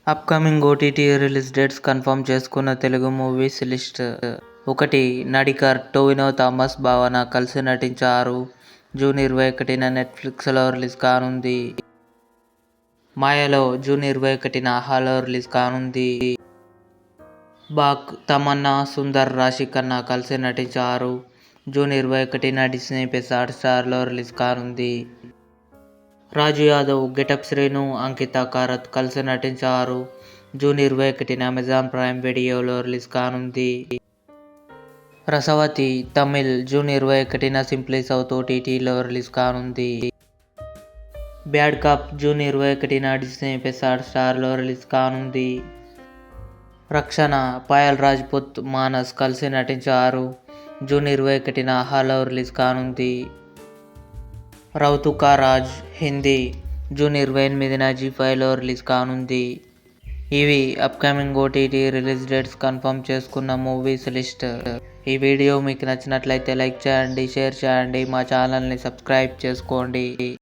Upcoming OTT release dates confirm చేసుకున్న Telugu movies list. 1. Nadikar Tovino Thomas Bhavana కలిసి నటించారు. జూన్ 21న నెట్ఫ్లిక్స్లో రిలీజ్ కానుంది. మాయలో జూన్ 21న ఆహాలో రిలీజ్ కానుంది. బాక్ తమన్నా సుందర్ రాశి ఖన్నా కలిసి నటించారు. జూన్ 21న డిస్నీ ప్లస్ హాట్స్టార్లో రిలీజ్ కానుంది. రాజు యాదవ్, గెటప్ శ్రీను, అంకిత కారత్ కలిసి నటించారు. జూన్ 21న అమెజాన్ ప్రైమ్ వీడియోలో రిలీజ్ కానుంది. రసవతి తమిళ్ జూన్ 21న సింప్లీ సౌత్ ఓటీటీలో రిలీజ్ కానుంది. బ్యాడ్ కాప్ జూన్ 21న డిస్నీ ప్లస్ హాట్స్టార్లో రిలీజ్ కానుంది. రక్షణ పాయల్ రాజ్పుత్, మానస్ కలిసి నటించారు. జూన్ 21న ఆహాలో రిలీజ్ కానుంది. రౌతు కా రాజ్ హిందీ జూన్ 28న జీ5లో రిలీజ్ కానుంది. ఇవి upcoming OTT release dates confirm చేసుకున్న మూవీస్ లిస్ట్. ఈ వీడియో మీకు నచ్చినట్లయితే లైక్ చేయండి, షేర్ చేయండి, మా ఛానల్ని సబ్స్క్రైబ్ చేసుకోండి.